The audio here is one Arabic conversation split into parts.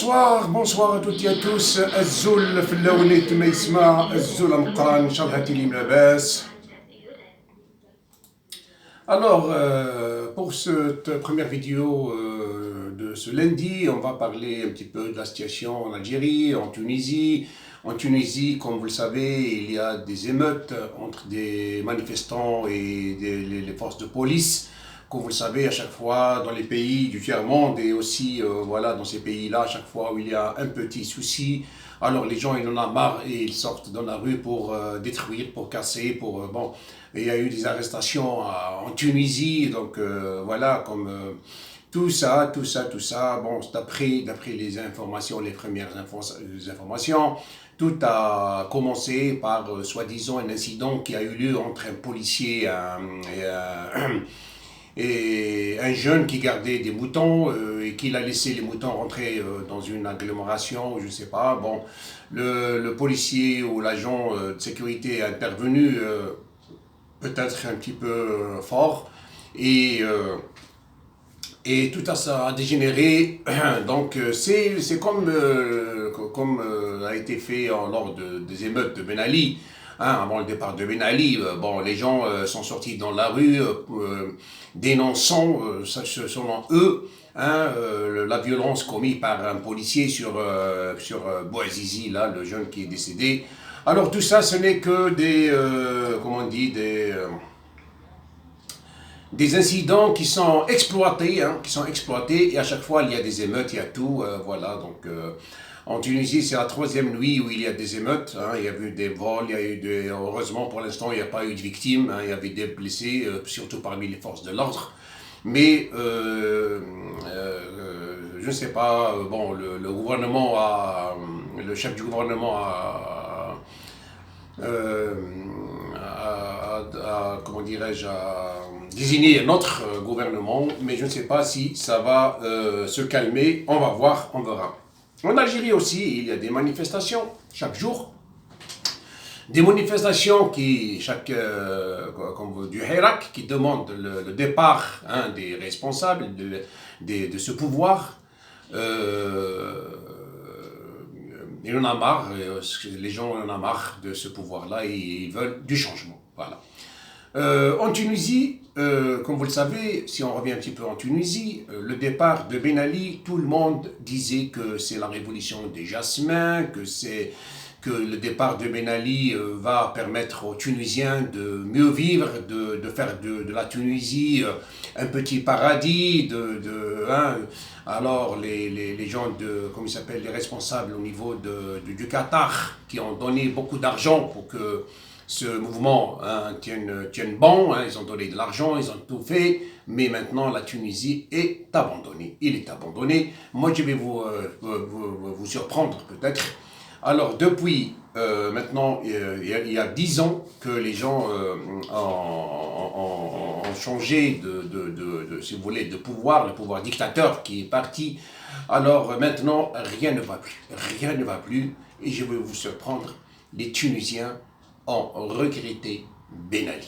bonsoir à toutes et à tous. الزول في اللونات ما يسمع الزول مقران ان شاء الله تليم لاباس. Alors, pour cette première vidéo de ce lundi, on va parler un petit peu de la situation en Algérie, en Tunisie. En Tunisie, comme vous le savez, il y a des émeutes entre des manifestants et les forces de police. Comme vous le savez, à chaque fois dans les pays du tiers-monde et aussi voilà, dans ces pays-là, à chaque fois où il y a un petit souci, alors les gens ils en ont marre et ils sortent dans la rue pour détruire, pour casser, pour bon. Et il y a eu des arrestations en Tunisie, donc voilà, comme tout ça, bon, d'après les informations, les premières informations, tout a commencé par soi-disant un incident qui a eu lieu entre un policier et un jeune qui gardait des moutons et qui a laissé les moutons rentrer dans une agglomération, je ne sais pas. Bon, le policier ou l'agent de sécurité est intervenu peut-être un petit peu fort et tout ça a dégénéré. Donc c'est comme a été fait lors des émeutes de Ben Ali. Avant le départ de Ben Ali, bon, les gens sont sortis dans la rue dénonçant, selon eux, la violence commise par un policier sur Bouazizi, là, le jeune qui est décédé. Alors tout ça, ce n'est que des incidents qui sont exploités, et à chaque fois il y a des émeutes, il y a tout, voilà. Donc en Tunisie, c'est la troisième nuit où il y a des émeutes, il y a eu des vols, heureusement pour l'instant il n'y a pas eu de victimes, il y avait des blessés, surtout parmi les forces de l'ordre. Mais je ne sais pas, bon, le gouvernement le chef du gouvernement comment dirais-je, désigner un autre gouvernement, mais je ne sais pas si ça va se calmer, on va voir, on verra. En Algérie aussi, il y a des manifestations chaque jour, des manifestations comme du Hirak qui demandent le départ des responsables de ce pouvoir. Il en a marre, les gens en ont marre de ce pouvoir-là et ils veulent du changement. Voilà. En Tunisie, comme vous le savez, si on revient un petit peu en Tunisie, le départ de Ben Ali, tout le monde disait que c'est la révolution des jasmins, que le départ de Ben Ali va permettre aux Tunisiens de mieux vivre, de faire de la Tunisie un petit paradis, alors les gens comme ils s'appellent, les responsables au niveau du Qatar, qui ont donné beaucoup d'argent pour que ce mouvement tienne bon, ils ont donné de l'argent, ils ont tout fait, mais maintenant la Tunisie est abandonnée. Il est abandonné. Moi je vais vous surprendre peut-être. Alors depuis maintenant, il y a 10 ans que les gens ont changé si vous voulez, de pouvoir, le pouvoir dictateur qui est parti. Alors maintenant, rien ne va plus, et je vais vous surprendre, les Tunisiens ont regretté Ben Ali.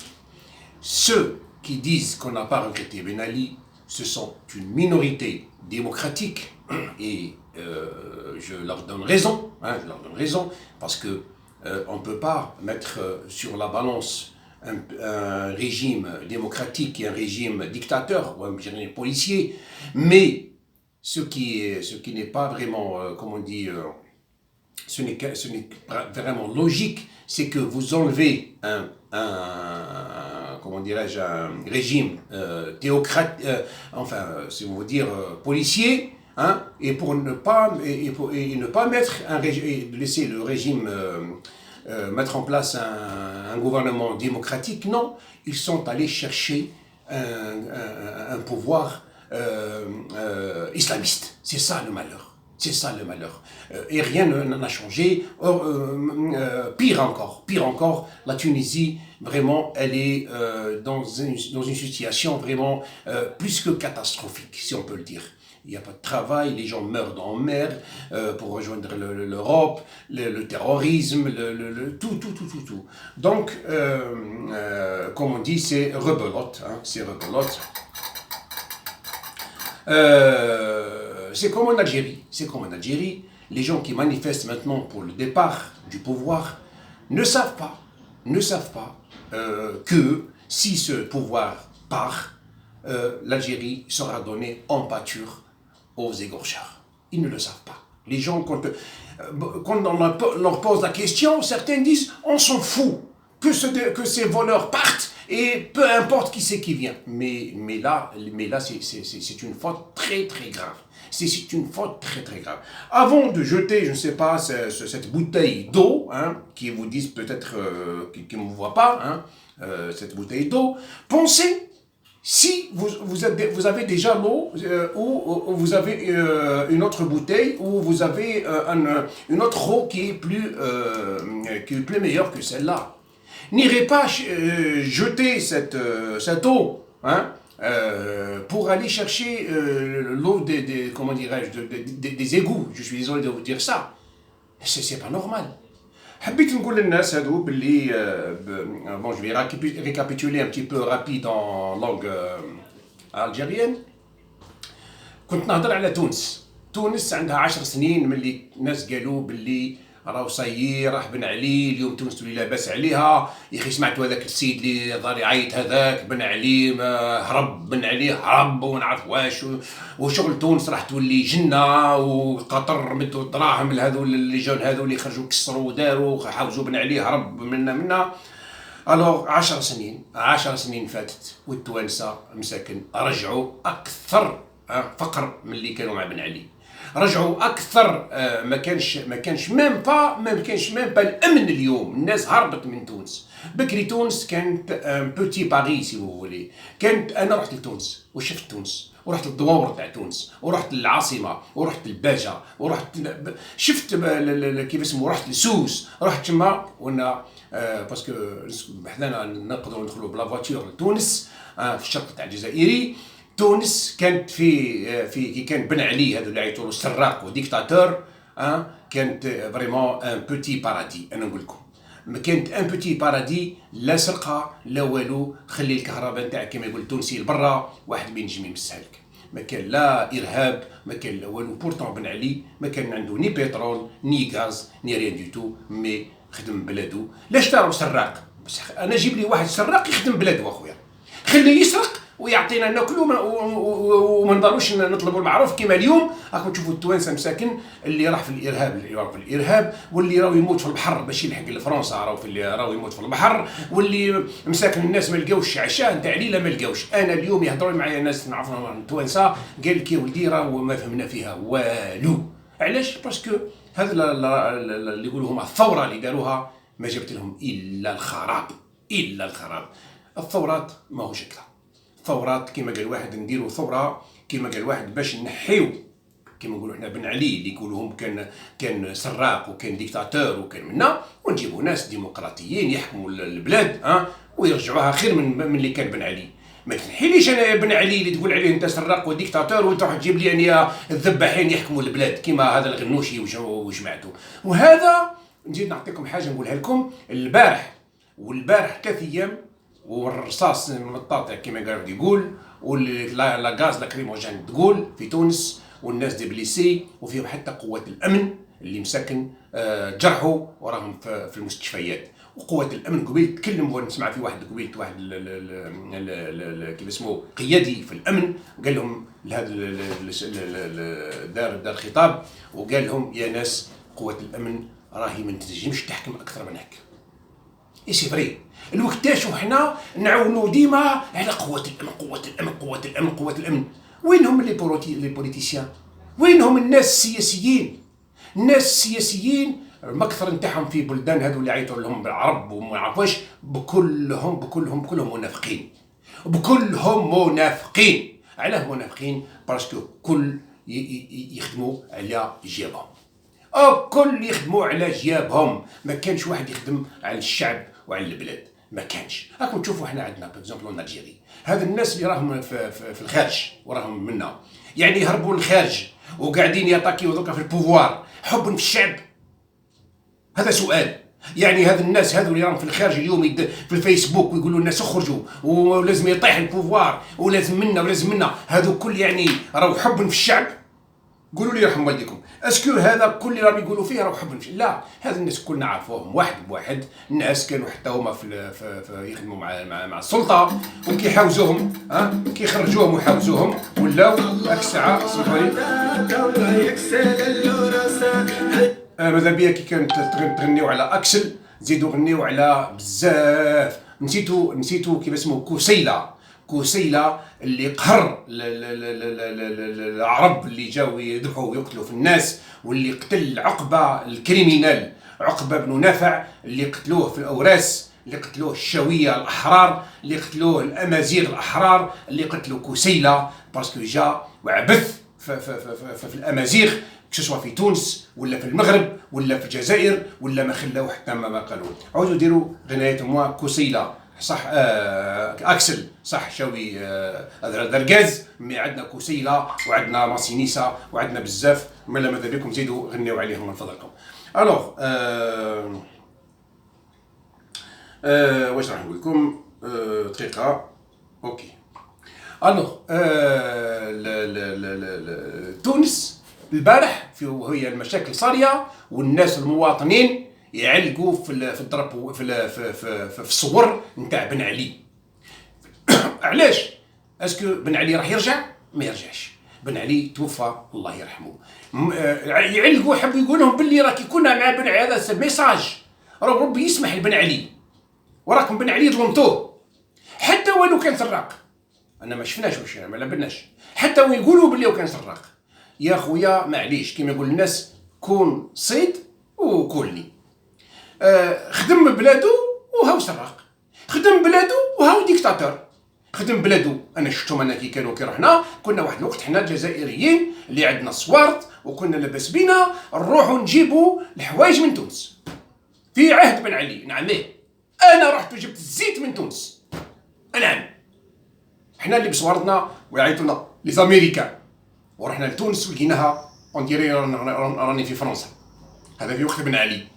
Ceux qui disent qu'on n'a pas regretté Ben Ali, ce sont une minorité démocratique et je leur donne raison, parce que on ne peut pas mettre sur la balance un régime démocratique et un régime dictateur ou un régime policier, mais ce qui n'est pas vraiment, comme on dit, ce n'est pas vraiment logique, c'est que vous enlevez un régime théocrate, si vous voulez dire policier, et ne pas mettre laisser le régime mettre en place un gouvernement démocratique. Non, ils sont allés chercher un pouvoir islamiste. C'est ça le malheur. Et rien n'a changé. Pire encore, la Tunisie, vraiment, elle est dans une situation vraiment plus que catastrophique, si on peut le dire. Il n'y a pas de travail, les gens meurent en mer pour rejoindre l'Europe, le terrorisme, tout. Donc, comme on dit, c'est rebelote. c'est comme en Algérie. C'est comme en Algérie. Les gens qui manifestent maintenant pour le départ du pouvoir ne savent pas que si ce pouvoir part, l'Algérie sera donnée en pâture aux égorgeurs. Ils ne le savent pas. Les gens, quand on leur pose la question, certains disent on s'en fout que ces voleurs partent et peu importe qui c'est qui vient. Mais là c'est une faute très très grave. C'est une faute très très grave. Avant de jeter, je ne sais pas, cette bouteille d'eau, hein, qui vous disent peut-être qui ne me voient pas, hein, cette bouteille d'eau, pensez. Si vous avez déjà l'eau ou vous avez une autre bouteille ou vous avez une autre eau qui est plus meilleure que celle-là, n'irez pas jeter cette eau, hein, pour aller chercher l'eau comment dirais-je, des égouts. Je suis désolé de vous dire ça. C'est pas normal. حبيت نقول للناس هادو باللي بون جو في ريكابيتولي ان تي بو رابيد ان لونغ الجيريان. كنت نهضر على تونس عندها 10 سنين ملي الناس قالوا باللي راهو صايي راه بن علي اليوم تونس تولي لاباس عليها. يا اخي سمعتوا هذاك السيد اللي ظهر يعيط هذاك بن علي هرب، بن علي هرب ونعرف واش، وشغل تونس راح تولي جنه، وقطر مدوا الدراهم لهذو اللي جاو هذو اللي خرجوا كسروا وداروا حاوزوا بن علي هرب منا. الوغ 10 سنين فاتت والتوانسه مساكن رجعوا اكثر فقر من اللي كانوا مع بن علي. رجعوا اكثر، ما كانش ميم با الامن اليوم. الناس هربت من تونس. بكري تونس كانت بوتي باريس سي فو فولي. انا رحت لتونس وشفت تونس ورحت للدواور تاع تونس ورحت للعاصمه ورحت للباجه ورحت شفت كيف اسمه، رحت لسوس، رحت تما وانا باسكو حنا نقدروا ندخلوا بلا فواتور لتونس في الشرق تاع الجزائري. تونس كانت كي كان بن علي هذا اللي عيطوا له سراق وديكتاتور، كانت فريمون ان بوتي بارادي. انا نقول لكم ما كانت ان بوتي بارادي، لا سرقه لا والو. خلي الكهرباء نتاعك كما يقول التونسي لبرا، واحد ما ينجم يمسها لك. ما كان لا ارهاب، ما كان لا والو. بورتون بن علي ما كان عنده ني بترول ني غاز ني ريان دو تو، مي خدم بلادو. لاش راهو سراق؟ انا جيب لي واحد سراق يخدم بلادو اخويا، خليه يسرق ويعطينا ناكلوا وما نضلوش نطلبوا المعروف. كما اليوم راكم تشوفوا التوانسه مساكن اللي راح في الارهاب، واللي راهو يموت في البحر باش يلحق لفرنسا، راهو يموت في البحر، واللي مساكن الناس ما لقاوش عشاء نتاع ليله ما لقاوش. انا اليوم يهضروا معايا ناس نعرفهم التوانسه قال لك يا ولدي راهو ما فهمنا فيها والو. علاش؟ باسكو هذا اللي يقولوا هما الثوره اللي داروها ما جابت لهم الا الخراب. الثورات ماهوش هكذا. ثورات كما قال واحد نديروا ثوره، كما قال واحد باش نحيو كما نقولوا احنا بن علي اللي يقولوا هم كان سراق وكان ديكتاتور وكان منا، ونجيبوا ناس ديمقراطيين يحكموا البلاد ويرجعوها خير من اللي كان بن علي. ما تنحيليش انا بن علي اللي تقول عليه انت سراق وديكتاتور وتروح تجيب لي اني الذباحين يحكموا البلاد كما هذا الغنوشي وجماعته. وهذا نجي نعطيكم حاجه نقولها لكم. والبارح 3 ايام والرصاص المطاطع كما قالوا يقول، ولا غاز لاكريموجين تقول في تونس، والناس دي بليسي، وفيهم حتى قوات الامن اللي مساكن جرحوا وراهم في المستشفيات. وقوات الامن قبيل تكلم، ونسمع في واحد قبيل واحد كيف اسمه قيادي في الامن قال لهم لهذا دار خطاب وقال لهم يا ناس قوات الامن راهي ما تنجمش تحكم اكثر من هيك. اي سي فري الوقتاش وحنا نعاونوا ديما على قوة الامن. وينهم لي بوليتيسيان؟ وينهم الناس السياسيين؟ المكثر نتاعهم في بلدان هذو اللي عيطوا لهم بالعرب وما عرفوش، بكلهم منافقين. علاه منافقين؟ باسكو كل يخدموا على جيابهم. كل يخدموا على جيابهم. ما كانش واحد يخدم على الشعب وعلى البلاد، ما كانش. راكم تشوفوا احنا عندنا باغ الجيري هذا الناس اللي راهم في الخارج وراهم منا، يعني يهربوا للخارج وقاعدين يطاكيو دوكا في البوفوار حبا في الشعب. هذا سؤال. يعني هذا الناس هذو اللي راهم في الخارج اليوم في الفيسبوك ويقولوا الناس اخرجوا ولازم يطيح البوفوار ولازم منا، هذو كل يعني راهو حبا في الشعب. قولوا لي يرحم والديكم، اسكو هذا كل اللي راهم يقولوا فيه راهو حب نفس؟ لا، هذا الناس كلنا عارفوهم واحد بواحد. الناس كانوا حتى هما في يخدموا مع السلطه، وكيحاوزوهم كيخرجوهم ويحاوزوهم، ولاو هاك الساعه سمحوا لي. ماذا بيا كي كانت تغنيو على اكسل تزيدوا غنيو على بزاف. نسيتو كيف اسمه كوسيلة اللي قهر العرب اللي جاو يذبحوا ويقتلوا في الناس، واللي قتل عقبة الكريمينال عقبة بن نافع، اللي قتلوه في الأوراس، اللي قتلوه الشاوية الأحرار، اللي قتلوه الأمازيغ الأحرار، اللي قتلوا كوسيلة باسكو جا وعبث في الأمازيغ، سواء في تونس ولا في المغرب ولا في الجزائر، ولا ما خلاو حتى ما قالوا. عاودوا ديروا غناية موا كوسيلة صح، اكسل صح، شاوي دركاز، مي عندنا كوسيلة وعندنا ماسينيسا وعندنا بزاف. ماذا بكم زيدوا غنيو عليهم من فضلكم. الوغ واش راح نقول لكم دقيقة. اوكي. الوغ تونس البارح وهي المشاكل صارية، والناس المواطنين يعلقوا في الضرب في الصور نتاع بن علي. علاش؟ اسكو بن علي راح يرجع؟ ما يرجعش. بن علي توفى الله يرحمه. يعلقوا حبوا يقول لهم باللي راكي كنا مع بن علي، هذا ميساج راه ربي يسمح لبن علي، وراكم بن علي ظلمتوه حتى ولو كان سراق. انا ما شفناش واش ما لبناش حتى ويقولوا باللي هو كان سراق. يا خويا معليش كيما يقول الناس، كون صيد وكلني. خدم بلادو وهاو سراق، خدم بلادو وهاو ديكتاتور، خدم بلادو. انا شفتهم انا كي رحنا كنا واحد الوقت حنا الجزائريين اللي عندنا صوارت وكنا لاباس بينا نروحوا نجيبوا الحوايج من تونس في عهد بن علي. نعم انا رحت وجبت الزيت من تونس. نعم حنا اللي بصوارتنا وعيطونا لي زاميريكان، ورحنا لتونس ولقيناها اون ديري راني في فرنسا. هذا في وقت بن علي.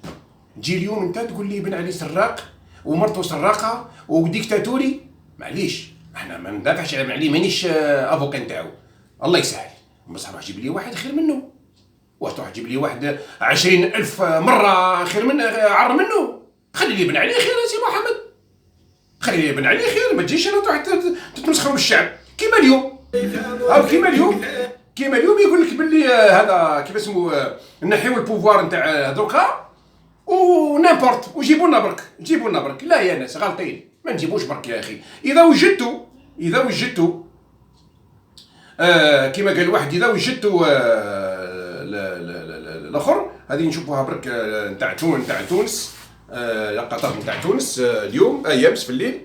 تجي اليوم انت تقول لي بن علي سراق ومرته سراقه وديكتاتوري. معليش احنا ما ندافعش على بن علي، مانيش افوكا نتاعو، الله يسهل، بصح روح جيب لي واحد خير منه. واش تروح تجيب لي واحد 20,000 مره خير منه عر منه؟ خلي لي بن علي خير يا سي محمد، خلي لي بن علي خير، ما تجيش انا تروح تتمسخروا بالشعب كيما اليوم. او كيما اليوم يقول لك باللي هذا كيف اسمه نحيو البوفوار نتاع دوكا ونامبورت وجيبوا لنا برك. لا يا ناس غالطين، ما نجيبوش برك يا اخي. اذا وجدتوا كيما قال واحد، اذا وجدتوا الاخر هذه نشوفوها برك نتاع تونس، قطر نتاع تونس اليوم يامس في الليل.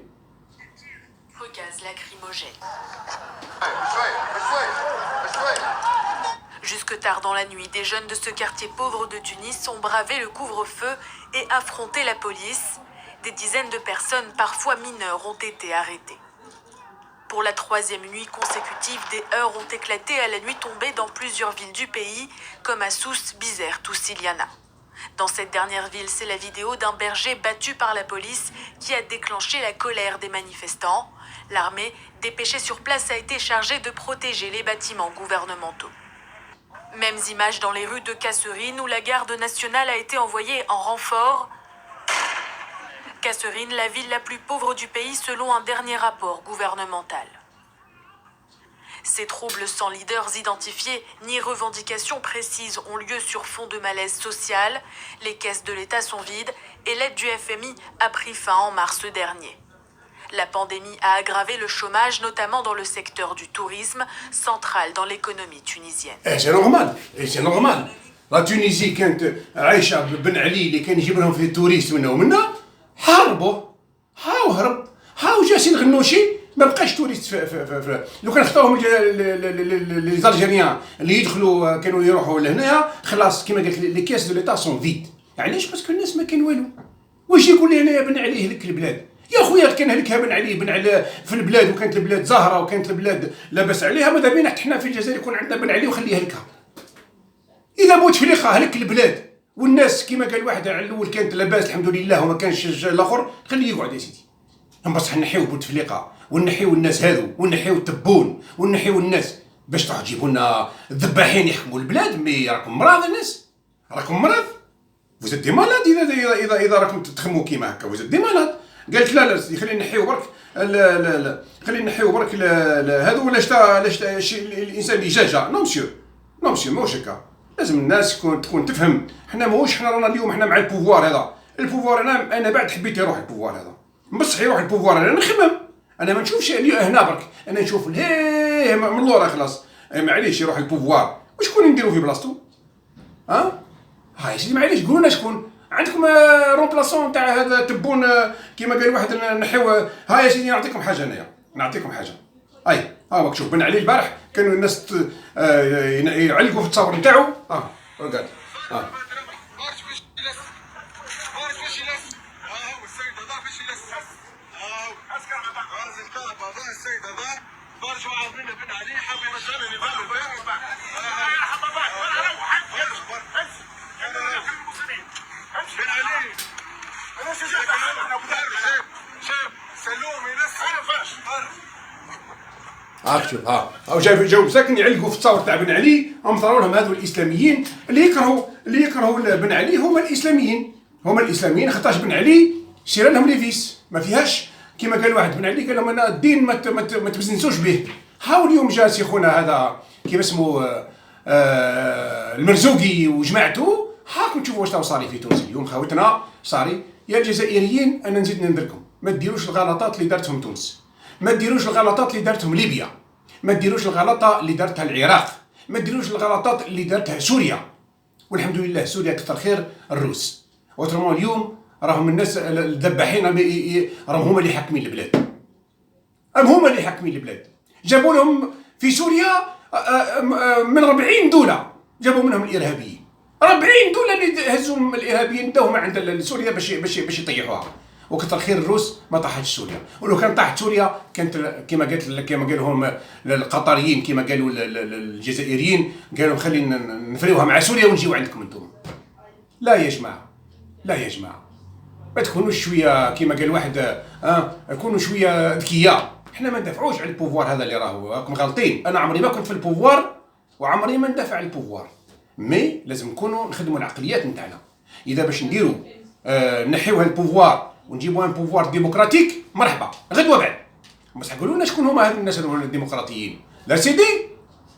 Jusque tard dans la nuit, des jeunes de ce quartier pauvre de Tunis ont bravé le couvre-feu et affronté la police. Des dizaines de personnes, parfois mineures, ont été arrêtées. Pour la troisième nuit consécutive, des heurts ont éclaté à la nuit tombée dans plusieurs villes du pays, comme à Sousse, Bizerte ou Siliana. Dans cette dernière ville, c'est la vidéo d'un berger battu par la police qui a déclenché la colère des manifestants. L'armée, dépêchée sur place, a été chargée de protéger les bâtiments gouvernementaux. Mêmes images dans les rues de Kasserine où la garde nationale a été envoyée en renfort. Kasserine, la ville la plus pauvre du pays selon un dernier rapport gouvernemental. Ces troubles sans leaders identifiés ni revendications précises ont lieu sur fond de malaise social. Les caisses de l'État sont vides et l'aide du FMI a pris fin en mars dernier. La pandémie a aggravé le chômage, notamment dans le secteur du tourisme, central dans l'économie tunisienne. C'est normal. La Tunisie كانت عايشة بن علي اللي كان يجيب لهم في التوريست منا ومنا، هربوا، هاو جالسين غنوشي، ما بقاش توريست في لو كان خطاوهم لي زالجيريان اللي يدخلوا كانوا يروحوا لهنايا، خلاص كيما قلت لي كيس دو ليتا سون فيد. علاش؟ باسكو الناس ما كان والو. واش يقول لي هنايا بن علي هلك البلاد؟ يا خويا كان هلكها بن علي في البلاد، وكانت البلاد زاهره وكانت البلاد لاباس عليها، ماذا بينا حتى حنا في الجزائر يكون عندنا بن علي وخليه هلكها. اذا بوتفليقه هلك البلاد والناس كيما قال واحد على الاول كانت لاباس الحمد لله وما كانش الاخر، خليه يقعد يا سيدي. بصح نحيو بوتفليقه ونحيو الناس هذو ونحيو التبون ونحيو الناس، باش تروحوا تجيبوا لنا الذباحين يحكموا البلاد. مي راكم مرض الناس، راكم مرض. فوزيت دي مالاد اذا راكم تخموا كيما هكا. فوزيت دي مالاد. قالت لا خلينا نحيو برك لا خلينا نحيو برك هذو ولا الانسان اللي جاجا. نو مسيو ماهوش هكا. لازم الناس تكون تفهم. حنا رانا اليوم حنا مع البوفوار هذا. البوفوار انا بعد حبيت يروح البوفوار هذا، بصح يروح البوفوار انا نخمم. انا ما نشوفش هنا برك، انا نشوف ليه من لورا خلاص. معليش يروح البوفوار وشكون نديرو في بلاصتو؟ هاي سيدي معليش قولوا لنا شكون عندكم رومبلاسون تاع هذا تبون كيما قال واحد نحيو. هاي يا سيدي نعطيكم حاجه، انايا نعطيكم حاجه. اي راك شوف بن علي البارح كانوا الناس يعلقوا في التصاور نتاعو. قاعد شوف هاو جاو مساكن يعلقوا في التصاور تاع بن علي. هم صاروا لهم هذو الاسلاميين اللي يكرهوا بن علي. هما الاسلاميين خاطرش بن علي شير لهم ليفيس ما فيهاش. كيما قال واحد بن علي قال لهم انا الدين ما تبزنسوش به. هاو اليوم جا شيخونا هذا كيف اسمه المرزوقي وجماعته. هاكم تشوفوا واش صاري في تونس اليوم. خاوتنا صاري يا الجزائريين. انا نزيد ننذركم ما ديروش الغلطات اللي دارتهم تونس، ما ديروش الغلطات اللي دارتهم ليبيا، ما ديروش الغلطه اللي دارتها العراق، ما ديروش الغلطات اللي دارتها سوريا. والحمد لله سوريا كثر خير الروس. وترمون اليوم راهم الناس الذباحين راهم هما اللي حاكمين البلاد. هما اللي حاكمين البلاد. جابوا لهم في سوريا من 40 دوله جابوا منهم الارهابيين. 40 دوله اللي هزوا الارهابيين داوهم عند سوريا باش يطيحوها. وكثر خير الروس ما طاحتش سوريا. ولو كان طاحت سوريا كانت كما قالوا هم القطريين كما قالوا الجزائريين قالوا خلينا نفريوها مع سوريا ونجيو عندكم انتم. لا يا جماعه ما تكونوش شويه كما قال واحد كونوا شويه ذكيه. احنا ما ندافعوش على البوفوار هذا اللي راكم غالطين. انا عمري ما كنت في البوفوار وعمري ما ندافع على البوفوار. مي لازم نكونوا نخدموا العقليات نتاعنا. اذا باش نديروا نحيو هالبوفوار ونجيبوا ان بوفوار ديمقراطيك مرحبا غدوه بعد. بصح قولوا لنا شكون هما هاد الناس الديمقراطيين. لا سيدي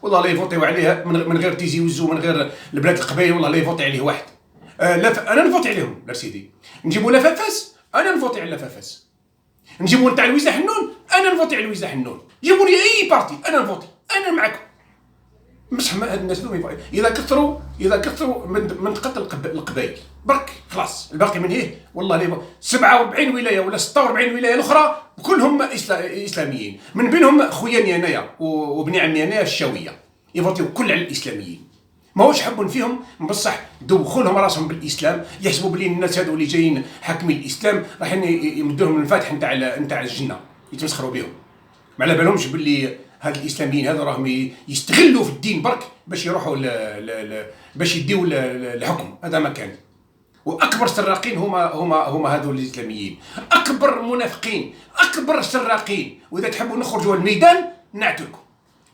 والله لا يفوتيو عليه من غير تيزي وزو من غير البلاد القبايل. والله لا يفوتي عليه واحد. انا نفوتي عليهم. لا سيدي نجيبوا لافافاس انا نفوتي على لافافاس. نجيبوا نتاع لويزا حنون انا نفوتي على لويزا حنون. جيبوا لي اي بارتي انا نفوتي. انا معكم. بصح هاد الناس اذا كثروا من قتل القبائل برك خلاص الباقي من هيه. والله لي 47 ولايه ولا 46 ولايه الاخرى كلهم اسلاميين. من بينهم خويا انايا وابن عمي انايا الشاويه يفوتيو كل على الاسلاميين. ماهوش حبون فيهم بصح دوخولهم راسهم بالاسلام. يحسبوا بلي الناس هذو اللي جايين حاكمين الاسلام رايحين يمدوا لهم الفاتح نتاع الجنه يتمسخروا بهم. ما على بالهمش باللي هاد الاسلاميين هذو راهم يستغلوا في الدين برك باش يروحوا باش يديو الحكم. هذا ما كان. واكبر سراقين هما هذو الاسلاميين. اكبر منافقين اكبر سراقين. واذا تحبوا نخرجوا الميدان نعتلكم.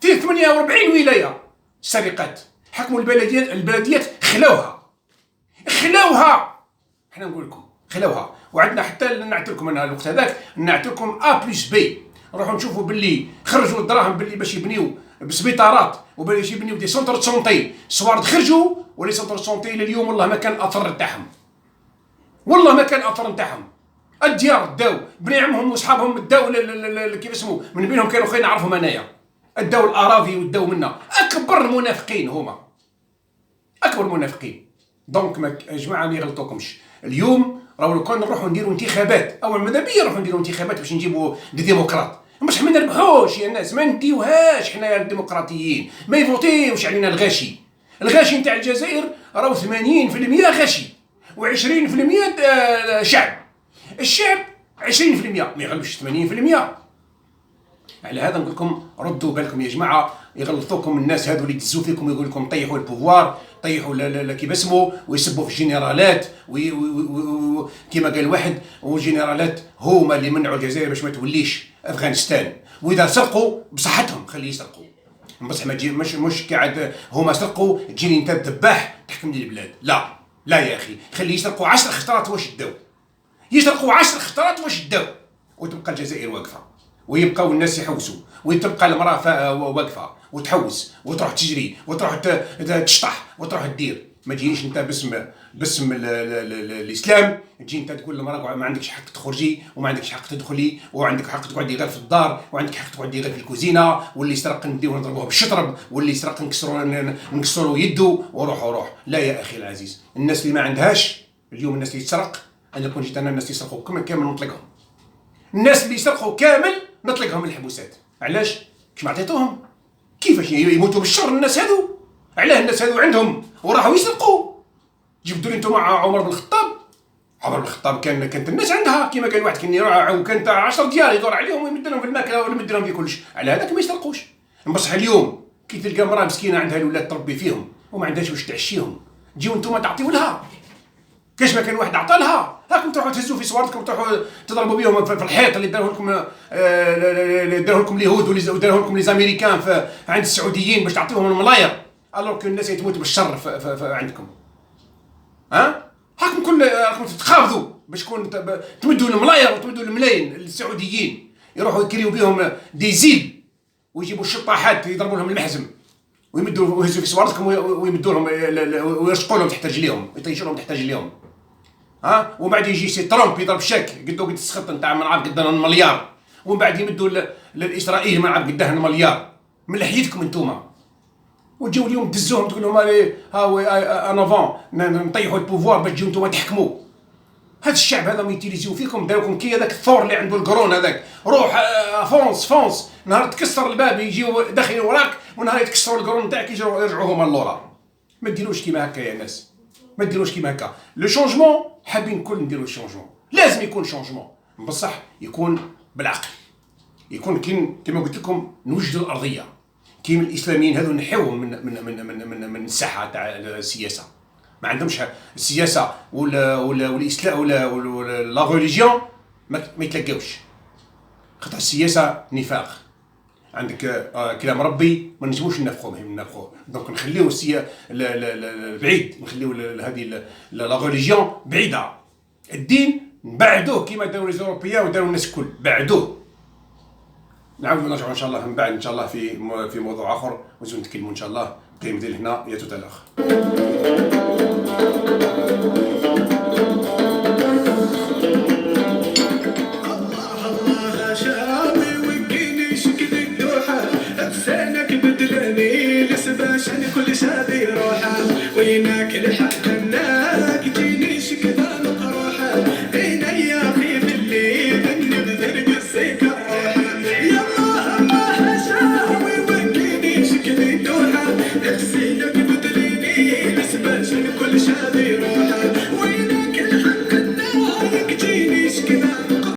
فيه 48 ولايه سرقات. حكموا البلديات خلاوها. احنا نقول لكم خلاوها. وعندنا حتى نعتلكم انا الوقت هذاك نعتلكم A+B. نروحوا نشوفوا باللي خرجوا الدراهم باللي باش يبنيو بسبيطارات وباش يبنيو دي سونتر سونتي. الصوارد خرجوا ولي سونتر سونتي لليوم والله ما كان اثر نتاعهم. والله ما كان اثر نتاعهم. الديار داو بني عمهم وصحابهم داو كيف اسمه من بينهم كانوا خلينا نعرفهم انايا داو الاراضي وداو منا. اكبر المنافقين هما اكبر منافقين. دونك يا جماعه ما يغلطوكمش. اليوم راهو لو كان نروحوا نديروا انتخابات اول ماذا بيا نروحوا نديروا انتخابات باش نجيبوا دي ديمقراط. بصح ما نربحوش يا الناس. ما نديوهاش حنايا الديمقراطيين. ما يفوتيوش علينا الغاشي. الغاشي نتاع الجزائر راهو 80% غاشي و20% شعب. الشعب 20% ما يغلبش 80%. على هذا نقول لكم ردوا بالكم يا جماعه. يغلطوكم الناس هذو اللي يدزوا فيكم يقول لكم طيحوا البوفوار طيحوا كيف اسمه ويسبوا في الجنرالات كيما قال واحد. والجنرالات هما اللي منعوا الجزائر باش ما توليش افغانستان. واذا سرقوا بصحتهم خليه يسرقوا. بصح ما تجي مش قاعد هما سرقوا تجيني انت ذباح تحكم لي البلاد. لا يا اخي، خلي يسرقوا 10 خطرات واش داو، يسرقوا 10 خطرات واش داو، وتبقى الجزائر واقفه، ويبقاو الناس يحوسوا، وتبقى المراه واقفه وتحوس وتروح تجري وتروح تشطح وتروح تدير. ما تجينيش انت باسم الاسلام تجي انت تقول للمراه ما عندكش حق تخرجي وما عندكش حق تدخلي وعندك حق تقعدي غير في الدار وعندك حق تقعدي غير في الكوزينه، واللي سرق نديوه نضربوه بالشطرب، واللي سرق نكسروا يده وروح. لا يا اخي العزيز، الناس اللي ما عندهاش اليوم، الناس اللي تسرق، انا كون جيت انا الناس اللي يسرقوا كامل نطلقهم، الناس اللي يسرقوا كامل نطلقهم من الحبوسات. علاش؟ كيف ما عطيتوهم؟ كيفاش يموتوا بالشر الناس هذو؟ علاه الناس هذو عندهم وراحوا يسرقوا؟ جبدوا لي انتم عمر بن الخطاب. عمر بن الخطاب كانت الناس عندها كيما قال واحد، كانت 10 ديار يدور عليهم ويمد لهم في الماكله ولا يمد لهم في كلش، على هذاك ما يسرقوش. بصح اليوم كي تلقى امراه مسكينه عندها الاولاد تربي فيهم وما عندهاش واش تعشيهم، تجيو انتم تعطيو لها كاش ما كان واحد عطى لها، هاكم تروحوا تهزوا في صوارتكم تروحوا تضربوا بهم في الحيط اللي داروه لكم اليهود وداروه لكم لي زاميريكان عند السعوديين باش تعطيوهم الملاير، الوغ كو الناس تموت بالشر عندكم. هاكم راكم تتخافضوا باش تمدوا الملاير وتمدوا الملايين للسعوديين يروحوا يكريو بهم دي زيل ويجيبوا الشطاحات يضربوا لهم المحزم ويهزوا في صوارتكم ويمدوا لهم ويرشقوا لهم تحت رجليهم ويطيشوا لهم تحت رجليهم. ومن بعد يجي سي ترامب يضرب شاك قد السخط نتاع ما نعرف قداه المليار، ومن بعد يمدوا لاسرائيل ما نعرف قداه المليار من لحيتكم انتوما، وتجيو اليوم تدزوهم تقول لهم ان افون نطيحوا البوفوار باش تجيو انتوما تحكموا. هذا الشعب هذا ما يتيليزيو فيكم، داروكم كي هذاك الثور اللي عنده القرون هذاك، روح فونس نهار تكسر الباب يجيو داخلين وراك، ونهار يتكسروا القرون نتاعك يرجعوا هما لورا. ما ديروش كيما هكا يا ناس، ما ديروش كيما هكا. لو شونجمون حابين الكل نديروا الشونجمون، لازم يكون شونجمون بصح يكون بالعقل، يكون كيما قلت لكم نوجدوا الارضيه كيما الاسلاميين هذو نحيوهم من الساحه تاع السياسه. ما عندهمش السياسه ولا الاسلام ولا لا ريليجيون ما يتلقاوش، خاطر السياسه نفاق. عندك كلام ربي ما نجموش ننفخوه، دونك نخليو بعيد، نخليو هذه لا ريليجيون بعيده، الدين نبعدوه كيما داروا لي زوروبيان وداروا الناس الكل، بعدوه. نعاودوا نرجعوا ان شاء الله من بعد ان شاء الله في موضوع اخر ونزيدو نتكلموا ان شاء الله. قيم ديال هنا يا توتالاخ. كل شادي روحه وينك الحق